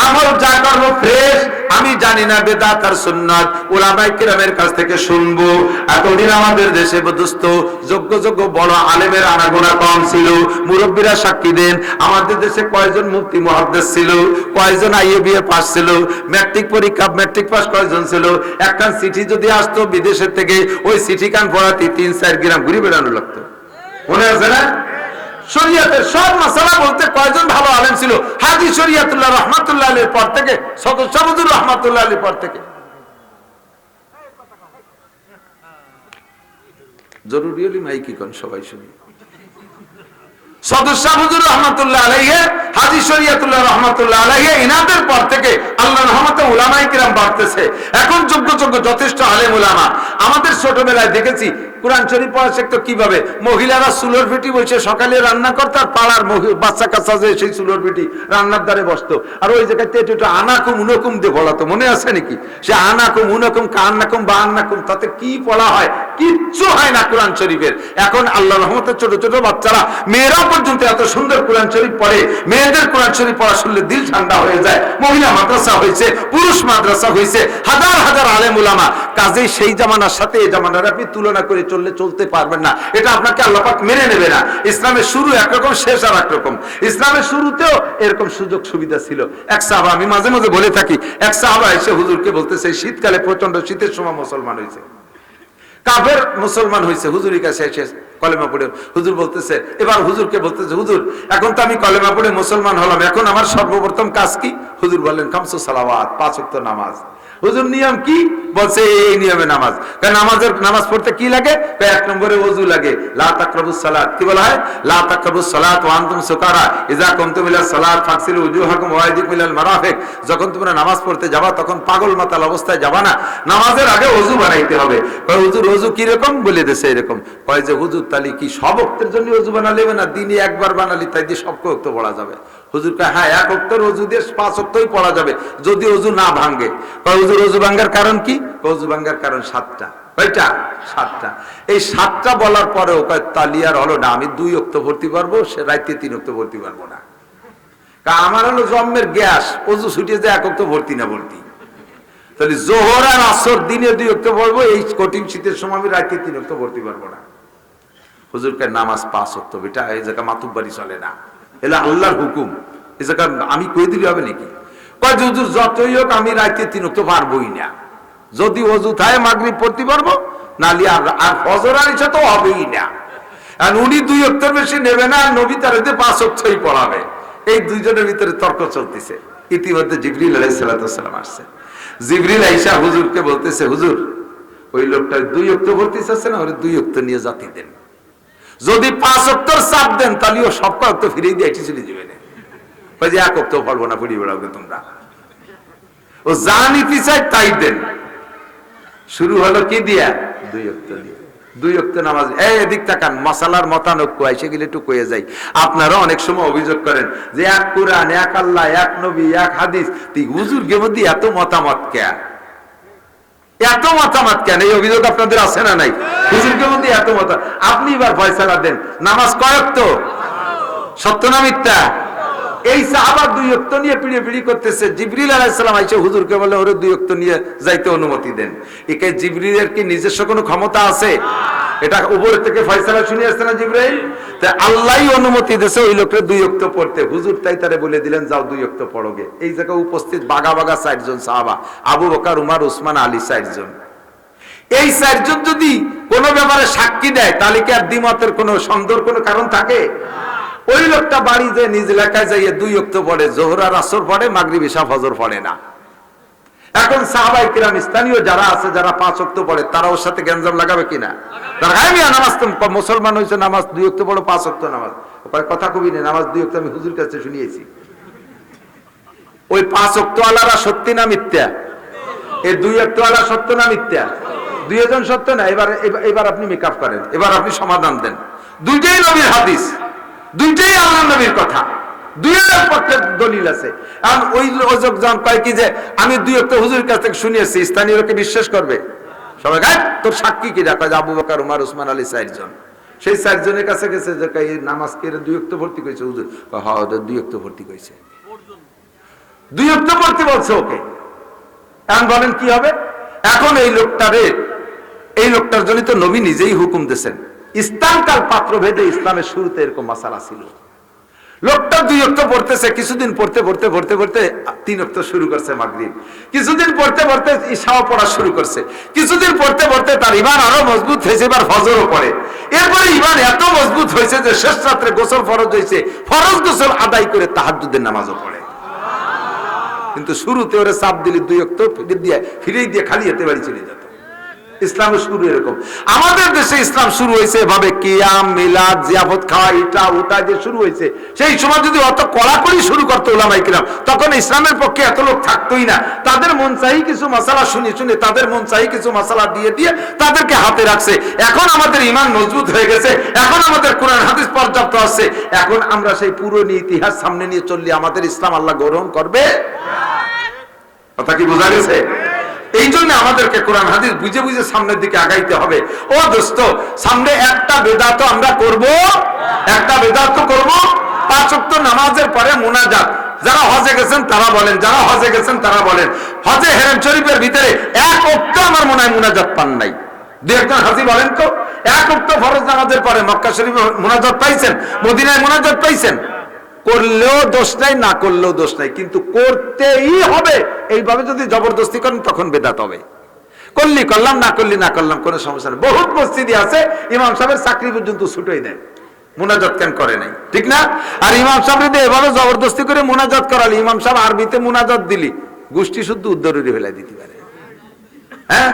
আমল যা করব ফ্রেশ। আমি জানি না বেদাত আর সুন্নাত, উলামায়ে কিরামের কাছ থেকে শুনবো। এতদিন আমাদের দেশে দোস্ত যোগ্য বড় আলেমের আনাগোনা কম ছিল। মুরব্বীরা সাক্ষী দেন, আমাদের দেশে কয়জন মুফতি মুহাদ্দিস ছিল, কয়জন আইএবিএ পাস ছিল, ম্যাট্রিক পরীক্ষা ম্যাট্রিক পাস কয়জন ছিল। একখান চিঠি যদি আসতো বিদেশের থেকে, ওই চিঠি কান পড়াতে 3-4 গ্রাম ঘুরে বেড়ানো লাগতো। মনে আছে না? শরীয়তের সব মাসালা বলতে কয়জন ভালো আলেম ছিল? হাজী শরীয়তুল্লাহ রহমাতুল্লাহ আলাইহির পর থেকে, সদস্য হুজুর রহমাতুল্লাহ আলাইহির পর থেকে। জরুরি হলে মাইকি কোন সবাই শুনি। সদস্য হুজুর রহমাতুল্লাহ আলাইহি, হাজী শরীয়তুল্লাহ রহমাতুল্লাহ আলাইহি, ইনাদের পর থেকে আল্লাহর রহমতে উলামায়ে কিরাম বাড়তেছে। এখন যোগ্য যথেষ্ট আলেম উলামা। আমাদের ছোটবেলায় দেখেছি কুরআন শরীফ পড়া শিখতো কিভাবে? মহিলারা চুলোর পিঠি বসে সকালে রান্না করতো, আর পাড়ার বাচ্চা কাচ্চা যে সেই চুলোর পিঠি রান্নার দ্বারে বসতো, আর ওই জায়গাতে একটু আনাকুম উনকুম দিয়ে পড়াতো। মনে আছে নাকি? সে আনাকুম উনকুম কান্নাকুম বা আন্নাকুম, তাতে কি পড়া হয়? কিচ্ছু হয় না কোরআন শরীফের। এখন আল্লাহর রহমতে ছোট বাচ্চারা, মেয়েরা পর্যন্ত এত সুন্দর কোরআন শরীফ পড়ে। মেয়েদের কোরআন শরীফ পড়া শুনলে দিল ঠান্ডা হয়ে যায়। মহিলা মাদ্রাসা হয়েছে, পুরুষ মাদ্রাসা হয়েছে, হাজার আলেম উলামা। কাজেই সেই জামানার সাথে এই জামানার আপনি তুলনা করে চলতে পারবেন না। এটা আপনাকে আল্লাহ পাক মেনে নেবে না। ইসলামের শুরু একরকম, শেষ আর একরকম। ইসলামের শুরুতেও এরকম সুযোগ সুবিধা ছিল। এক সাহাবা, আমি মাঝে মাঝে বলে থাকি, এক সাহাবা এসে হুজুরকে বলতেছে, শীতকালে প্রচন্ড শীতের সময় মুসলমান হয়েছে, কাফের মুসলমান হয়েছে। হুজুরের কাছে এসে কলেমা পড়ে হুজুর বলতেছে, এবার হুজুরকে বলতেছে, হুজুর এখন তো আমি কলেমা পড়ে মুসলমান হলাম, এখন আমার সর্বপ্রথম কাজ কি? হুজুর বললেন, খামসু সালাওয়াত, 5 ওয়াক্ত নামাজ। হুজুর নিয়ম কি? বলছে এই নিয়মে নামাজ। নামাজ পড়তে কি লাগে? 1 নম্বরে ওযু লাগে। লা তাকরাবুস সালাত, কি বলা হয়? লা তাকরাবুস সালাত ওয়া আনতুম সুকারা ইযা কুনতুম ইলা সালাত ফাগসিলু উজুহাকুম ওয়া আইদিকুম ইলাল মারাফিক। যখন তোমরা নামাজ পড়তে যাবা তখন পাগল মাতাল অবস্থায় যাবা না, নামাজের আগে ওযু বানাইতে হবে। কয় হুজুর ওযু কি রকম? বলে দেছে এরকম। কয় যে হুজুর তাহলে কি সব ওয়াক্তের জন্য ওযু বানালে না? দিনে একবার বানালি তাই দিয়ে সব ওয়াক্ত পড়া যাবে? হুজুর কয় হ্যাঁ, 1 ওয়াক্তের ওযু দিয়ে 5 ওয়াক্তই পড়া যাবে যদি ওযু না ভাঙে। কয় হুজুর ওযু ভাঙার কারণ কি? ওযু ভাঙার কারণ 7টা। কয়টা? 7টা। এই 7টা বলার পরেও কয় তালিয়ার হলো না, আমি 2 ওয়াক্ত ভর্তি পারবো, সে রাইতে 3 ওয়াক্ত ভর্তি পারবো না। আমার হলো জন্মের গ্যাস, ওযু ছুটিয়ে যায় 1 ওয়াক্ত ভর্তি না ভর্তি। তাহলে যোহর আর আসর দিনে 2 ওয়াক্ত পড়বো, এই কঠিন শীতের সময় আমি রাইতে 3 ওয়াক্ত ভর্তি পারবো না। হুজুর কয় নামাজ 5 ওয়াক্ত, বেটা এই জায়গা মাতুব্বারি চলে না, এলা আল্লাহর হুকুম। এই জায়গা আমি কই দিলে হবে নাকি? কয় হুজুর যতই হোক আমি রাইতে 3 ওয়াক্ত পারবোই না। যদি ওযু থাকে মাগরিব পড়তে পারবো, নালি আর ফজর আর ইশা তো হবেই না। আর উনি 2 ওয়াক্তের বেশি নেবে না, নবী তার 5 ওয়াক্তই পড়াবে। এই দুইজনের ভিতরে তর্ক চলতেছে। ইতিমধ্যে জিবরিল আলাইহিস সালাম আসছে। জিবরিল আইসা হুজুরকে বলতেছে, হুজুর ওই লোকটা 2 ওয়াক্ত ভর্তি চাচ্ছে না, ওরে 2 ওয়াক্ত নিয়ে জাতি দেন। যদি 5 ওয়াক্তর চাপ দেন তাহলে ও সব ওয়াক্ত ফিরিয়ে দিয়ে এটি চলে যাবে না। ওই যে 1 ওয়াক্ত পড়বো না, পড়িয়ে বেড়াবে তোমরা। ও যা নিতে চাই তাই দেন। শুরু হলো কি দিয়া? 2 ওয়াক্ত দিয়ে। 2 ওয়াক্ত নামাজ। এদিক তাকান, মাসালার মতানৈক্য এসে গেলে একটু কয়ে যাই। আপনারা অনেক সময় অভিযোগ করেন যে 1 কোরআন, 1 আল্লাহ, 1 নবী, 1 হাদিস। হুজুরকে মধ্যে এত মতামত কেন? এত মতামত কেন? এই অভিযোগ আপনাদের আছে না নাই? হুজুরকে মধ্যে এত মত। আপনি এবার ফয়সালা দেন, নামাজ কয় ওয়াক্ত? সত্য না মিথ্যা? এই সাহাবা 2 ওয়াক্ত নিয়ে পিড়ি করতেছে। জিবরিল আলাইহিস সালাম আইসা হুজুরকে বলে, ওরে 2 ওয়াক্ত নিয়ে যাইতে অনুমতি দেন। একে জিবরিলের কি নিজস্ব কোনো ক্ষমতা আছে? এটা উপর থেকে ফয়সালা শুনে আসছে না জিবরাইল? তাই আল্লাহই অনুমতি দিয়েছে ওই লোকের 2 ওয়াক্ত পড়তে। হুজুর তাই তারে বলে দিলেন যাও 2 ওয়াক্ত পড়োগে। এই জায়গায় উপস্থিত বাগা বাগা 4 জন সাহাবা, আবু বকর, উমর, উসমান, আলী, 4 জন। এই 4 জন যদি কোনো ব্যাপারে সাক্ষী দেয় তাহলে কি আর দ্বিমতের কোনো সন্দেহের কোনো কারণ থাকে? ওই লোকটা বাড়ি যে নিজ এলাকায় যাইয়ে 2 ওয়াক্ত পড়ে, যোহর আর আসর পড়ে, মাগরিব ইশা ফজর পড়ে না। এখন সাহাবায়ে কিরাম স্থানীয় যারা আছে, যারা 5 ওয়াক্ত পড়ে, তারা ওর সাথে গ্যাঞ্জাম লাগাবে কিনা? তারা গায়মিয়া নামাজ, তো মুসলমান হইছে, নামাজ 2 ওয়াক্ত পড়ো, 5 ওয়াক্ত নামাজ। ওই কথা কবি নেই, নামাজ 2 ওয়াক্ত আমি হুজুর কাছে শুনিয়েছি। ওই 5 ওয়াক্ত ওয়ালারা সত্যি না মিথ্যা? এই 2 ওয়াক্ত ওয়ালা সত্য না মিথ্যা? দুইজন সত্য না? এবার আপনি মেকআপ করেন, এবার আপনি সমাধান দেন। দুইটাই নবীর হাদিস, দুইটাই আল্লাহর নবীর কথা, দুইয়ের পক্ষে দলিল আছে। এখন ওই লোক যখন কয় কি যে আমি 2 ওয়াক্ত হুজুরের কাছ থেকে শুনিয়েছি, স্থানীয় লোকে বিশ্বাস করবে? সবাই গায় তোর সাক্ষী কি রাখা? আবু বকর, উমর, উসমান, আলী 4 জন। সেই 4 জনের কাছে গেছে যে এই নামাজ কে 2 ওয়াক্ত ভর্তি করেছে হুজুর? হ্যাঁ, ওটা 2 ওয়াক্ত ভর্তি করেছে। 2 ওয়াক্ত ভর্তি বলছে ওকে। এখন বলেন কি হবে? এখন এই লোকটার জন্য তো নবী নিজেই হুকুম দিয়েছেন। ইসলামকাল পাত্র ভেদে ইসলামের শুরুতে এরকম মাসালা ছিল। লোকটা 2 ওয়াক্ত পড়তেছে, কিছুদিন পড়তে 3 ওয়াক্ত শুরু করছে মাগরিব, কিছুদিন পড়তে ইশাও পড়া শুরু করছে, কিছুদিন পড়তে তার ঈমান আরো মজবুত হয়েছে, এবার ফজরও পড়ে। এরপরে ঈমান এত মজবুত হয়েছে যে শেষ রাত্রে গোসল ফরজ হয়েছে, ফরজ গোসল আদায় করে তাহাজ্জুদের নামাজও পড়ে। কিন্তু শুরুতে ওরে চাপ দিলে 2 ওয়াক্ত ফিরিয়ে দিয়ে খালি হাতে বাড়ি চলে যেত। ইসলামের শুরু এরকম। আমাদের দেশে ইসলাম শুরু হয়েছে এভাবে, কিয়াম, মিলাদ, জিয়াফত খাওয়া, এটা ওটা যে শুরু হয়েছে, সেই সময় যদি অত কড়াকড়ি শুরু করতো উলামায়ে কিরাম, তখন ইসলামের পক্ষে এত লোক থাকতোই না। তাদের মন চাই কিছু মাসালা শুনে তাদের মন চাই কিছু মাসালা দিয়ে তাদেরকে হাতে রাখছে। এখন আমাদের ঈমান মজবুত হয়ে গেছে, এখন আমাদের কোরআন হাদিস পর্যাপ্ত আছে, এখন আমরা সেই পুরনো ইতিহাস সামনে নিয়ে চললে আমাদের ইসলাম আল্লাহ গ্রহণ করবে? কথা কি বোঝা গেছে? এই জন্য আমাদেরকে কোরআন হাদিস বুঝে বুঝে সামনের দিকে আগাইতে হবে। ও দোস্ত, সামনে একটা বেদাত আমরা করব, 5 ওয়াক্ত নামাজের পরে মুনাজাত। যারা হজে গেছেন তারা বলেন, হজে হেরেম শরীফের ভিতরে 1 ওয়াক্ত আমার মনে হয় মুনাজাত পান নাই। 2-1 জন হাজি বলেন তো, 1 ওয়াক্ত ফরজ নামাজের পরে মক্কা শরীফে মুনাজাত পাইছেন, মদিনায় মুনাজাত পাইছেন? করলেও দোষ নাই, না করলেও দোষ নাই, কিন্তু করতেই হবে। এইভাবে যদি জবরদস্তি করেন তখন বেদাত হবে। করলি করলাম, না করলি না করলাম, কোনো সমস্যা নেই। বহুত মসজিদে আছে ইমাম সাহেবের চাকরি পর্যন্ত ছুটোই দেয়, মুনাজাত কেন করে নাই? ঠিক না? আর ইমাম সাহেব যদি এভাবে জবরদস্তি করে মুনাজাত করালি, ইমাম সাহেব আরবিতে মুনাজাত দিলি, গোষ্ঠী শুদ্ধ উদ্দরুরি ফেলাই দিতে পারে। হ্যাঁ,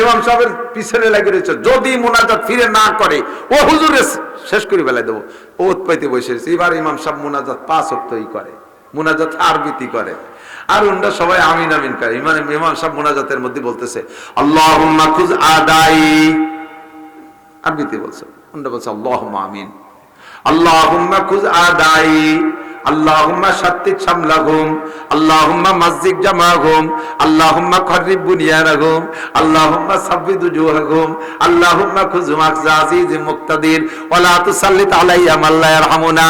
ইমাম সাহেবের পিছনে লাগিয়ে রয়েছে, যদি মুনাজাত ফিরে না করে ও হুজুরে শেষ করে ফেলাই দেবো, ও উৎপাইতে বসে। এবার ইমাম সাহেব মুনাজাত 5 ওয়াক্তই করে, মুনাজাত আরবিতে করে, আর ওনারা সবাই আমিন আমিন করে। ইমাম সাহেব মুনাজাতের মধ্যে বলতেছে আল্লাহুম্মা খুয আদাই, আরবিতে বলছে, ওনারা বলছে আল্লাহুম্মা আমিন, আল্লাহুম্মা খুয আদাই, আল্লাহুম্মা শাত্তিত শামলাহুম, আল্লাহুম্মা মাযজিক জামাহুম, আল্লাহুম্মা খরিব বুনিয়ানাহুম, আল্লাহুম্মা সাব্বিদ উজুহাহুম, আল্লাহুম্মা খুযুম আখযা আজিজিম মুক্তাদির ওয়ালা তুসাল্লিত আলাইয়া মান লা ইয়ারহামুনা।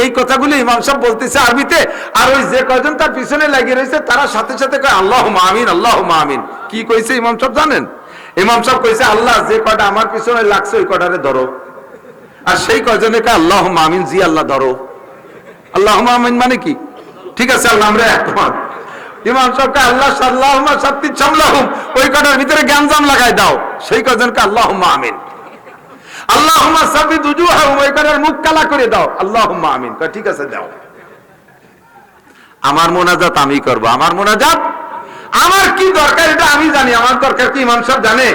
এই কথাগুলো ইমাম সাহেব বলতেছে আরবিতে, আর ওই যে কয়জন তার পিছনে লাগিয়ে রয়েছে তারা সাথে সাথে কয় আল্লাহুম্মা আমিন, আল্লাহুম্মা আমিন। কি কইছে ইমাম সাহেব জানেন? ইমাম সাহেব কইছে আল্লাহ যে কয়টা আমার পিছনে লাগছে ওই কয়টারে ধরো, আর সেই কয়জনে কয় আল্লাহুম্মা আমিন, জি আল্লাহ ধরো। আল্লাহুম্মা আমিন মানে কি? ঠিক আছে, আল্লাহ আমরা একমত। ইমাম সাহেবকে আল্লাহ আল্লাহুম্মা শাত্তিত শামলাহুম, ওই কটার ভিতরে গ্যাঞ্জাম লাগাই দাও, সেই কজনকে আল্লাহুম্মা আমিন। আল্লাহুম্মা সাব্বিত উজুহাহুম, ওই কটার মুখ কালা করে দাও, আল্লাহুম্মা আমিন। ঠিক আছে দাও, আমার মুনাজাত আমি করব, আমার মুনাজাত আমার কি দরকার এটা আমি জানি, আমার দরকার কি ইমাম সাহেব জানে?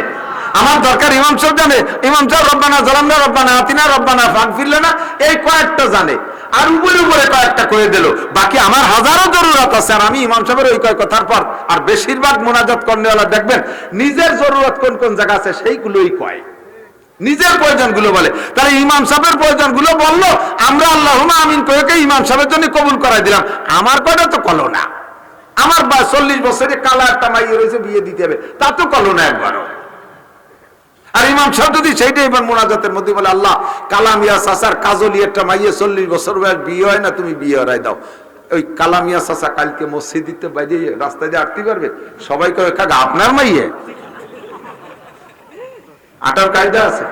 আমার দরকার ইমাম সাহেব জানে? ইমাম সাহেব রব্বানা যালামনা রব্বানা আতিনা রব্বানা ফাগফির লানা এই কয়েকটা জানে, আর উপরে কয়েকটা করে দিল, বাকি আমার হাজারো জরুরত আছে। আর আমি ইমাম সাহেবের ওই কয়েক কথার পর, আর বেশিরভাগ মুনাজাত করনেওয়ালা দেখবেন নিজের জরুরত কোন কোন জায়গা আছে সেইগুলোই কয়, নিজের প্রয়োজনগুলো বলে। তাহলে ইমাম সাহেবের প্রয়োজনগুলো বললো, আমরা আল্লাহুম্মা আমিন কয়েকে ইমাম সাহেবের জন্য কবুল করাই দিলাম। আমার কয়টা তো কলো না, আমার 40 বছরে কালা একটা মাইয়ে রয়েছে, বিয়ে দিতে হবে, তা তো কলো না একবারও। আর ইমাম সাহেব যদি সেইটাই এবার মুনাজাতের মধ্যে বলে আল্লাহ কালামিয়া চাচার কাজলি একটা মাইয়ে 40 বছর বয়স, বিয়ে হয় না, তুমি বিয়ে হরাই দাও। ওই কালামিয়া চাচা কালকে মসজিদে বাইরে রাস্তায় দিয়ে আটতে পারবে? সবাই কয়ে কাকা আপনার মাইয়ে, আটার কায়দা আছে।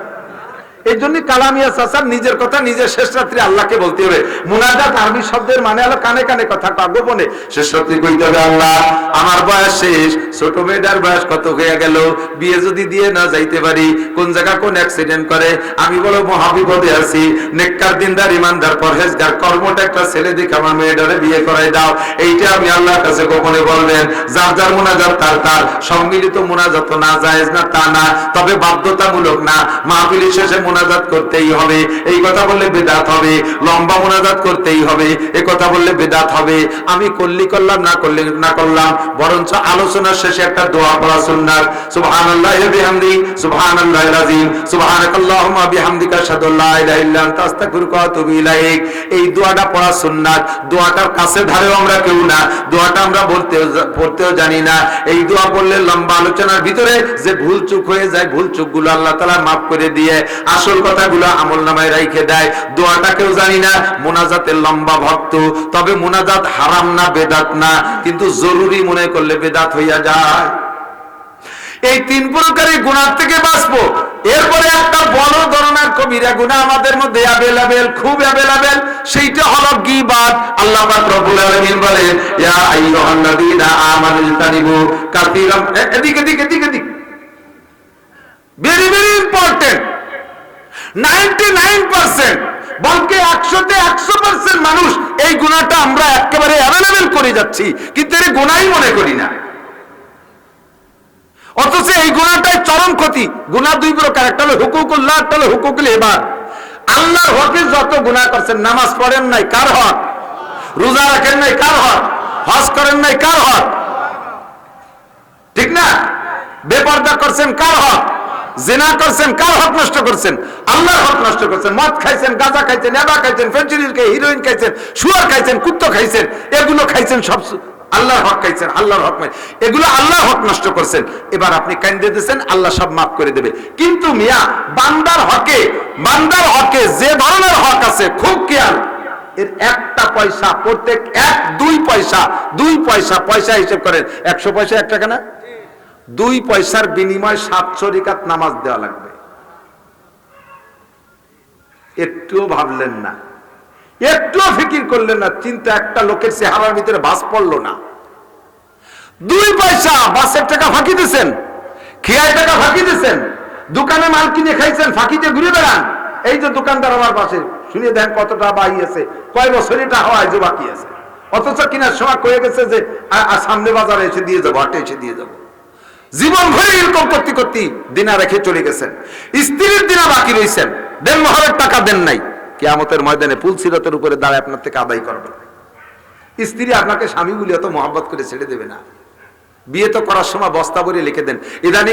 এই জন্য কালামিয়া চাচার নিজের কথা নিজের শেষ রাত্রি আল্লাহকে বলতে হবে। মুনাজাত আরবি শব্দের মানে হলো কানে কানে কথা কওয়া, গোপনে শেষ রাত্রি কইতে হবে, আল্লাহ আমার বয়স শেষ, ছোট মেয়েটার বয়স কত হয়ে গেল, বিয়ে যদি দিয়ে না যাইতে পারি, কোন জায়গা কোন অ্যাক্সিডেন্ট করে, আমি বলো মহাবিপদে আছি, নেককার দিনদার ইমানদার পরহেজগার কর্মটা একটা ছেলে দেখে আমার মেয়েটারে বিয়ে করাই দাও, এইটা আপনি আল্লাহর কাছে গোপনে বলবেন। যার যার মুনাজাত তার তার, সম্মিলিত মুনাজাত না জায়েজ না তা না, তবে বাধ্যতামূলক না, মাহফিল শেষে মুনাজাত করতেই হবে, এই কথা বললে বিদআত হবে, লম্বা মুনাজাত করতেই হবে, এই কথা বললে বিদআত হবে। আমি করলি করলাম, না করলে না করলাম, বরঞ্চ আলোচনার শেষে একটা দোয়া পড়া সুন্নাত, সুবহানাল্লাহি ওয়া বিহামদিহি সুবহানাল্লাহিল আযীম সুবহানাকাল্লাহুম্মা বিহামদিকা আশহাদু আল্লা ইলাহা ইল্লা আনতা আস্তাগফিরুকা ওয়া আতুবু ইলাইক। এই দোয়াটা পড়া সুন্নাত। দোয়াটার কাছে ধারেও আমরা কেউ না, দোয়াটা আমরা পড়তেও জানি না। এই দোয়া পড়লে লম্বা আলোচনার ভিতরে যে ভুল চুক হয়ে যায়, ভুল চুকগুলো আল্লাহ তাআলা মাফ করে দিয়ে আসল কথাগুলো আমলনামায় রাইখে দেয়। দোয়াটা কেউ জানি না, মুনাজাতের লম্বা ভক্ত, তবে মুনাজাত হারাম না, বেদাত না, কিন্তু জরুরি মনে করলে বেদাত হইয়া যায়। এই তিন প্রকারের গুনাহ থেকে বাঁচবো। এরপরে একটা বড় ধরনের কবিরা গুনাহ আমাদের মধ্যে অ্যাভেলেবেল, খুব অ্যাভেলেবেল, সেইটা হলো গীবাত। আল্লাহ পাক রব্বুল আলামিন বলেন, ইয়া আইয়ুহাল্লাযীনা আমানু ইজতানিবু কাসীরাম, এদিকে ভেরি ভেরি ইম্পর্টেন্ট। 99% বলকে 100তে 100% মানুষ এই গুনাহটা আমরা একেবারে অ্যাভেলেবেল করে যাচ্ছি, কিন্তু এর গুনাহই মনে করি না। অথচ এই গুনাহটাই চরম ক্ষতি। গুনাহ দুই প্রকার, একটা হলো হুকুকুল্লাহ, একটা হলো হুকুকুল ইবাদ। আল্লাহর হকে যত গুনাহ করছেন, নামাজ পড়েন নাই কার হক, রোজা রাখেন নাই কার হক, হজ করেন নাই কার হক, ঠিক না? বেপরদা করছেন কার হক, জিনা করছেন কার হক নষ্ট করছেন, আল্লাহর হক নষ্ট করছেন। মদ খাইছেন, গাঁজা খাইছেন, ইয়াবা খাইছেন, ফেন্সিডিল খাইছেন, হিরোইন খাইছেন, শুয়ার খাইছেন, কুত্তো খাইছেন, এগুলো খাইছেন, সব আল্লাহর হক খাইছেন, আল্লাহর হক নাই, এগুলো আল্লাহর হক নষ্ট করছেন। এবার আপনি কান্দে দিয়েছেন, আল্লাহ সব মাফ করে দেবে। কিন্তু মিয়া বান্দার হকে যে ধরনের হক আছে, খুব খেয়াল, এর একটা পয়সা, প্রত্যেক 2 পয়সা হিসেব করেন, 100 পয়সা 1 টাকা না, 2 পয়সার বিনিময় 700 রাকাত নামাজ দেওয়া লাগবে। একটুও ভাবলেন না, একটুও ফিকির করলেন না, চিন্তা একটা লোকের চেহারার ভিতরে বাস পড়লো না। 2 পয়সা বাসের টাকা ফাঁকি দিয়েছেন, খেয়ার টাকা ফাঁকি দিয়েছেন, দোকানে মাল কিনে খাইছেন, ফাঁকিতে ঘুরে বেড়ান। এই যে দোকানদার আমার পাশে, শুনিয়ে দেন কতটা বাই আছে, কয় বছর এটা হওয়ায় যে বাকি আছে, অথচ কিনার সময় কয়ে গেছে যে সামনে বাজারে এসে দিয়ে যাবো, হাটে এসে দিয়ে যাবো। জীবন ভরে এরকম করতে করতে দিনা রেখে চলে গেছেন। স্ত্রীর দিনা বাকি রয়েছেন, দেন মহরের টাকা দেন নাই, কিয়ামতের ময়দানে পুলসিরাতের উপরে দাঁড়ায় আপনার থেকে আদায় করবে। স্ত্রী আপনাকে স্বামী বলে এত মহব্বত করে ছেড়ে দেবে না। বিয়ে তো করার সময় বস্তা ভরে লিখে দেন, ইদানিং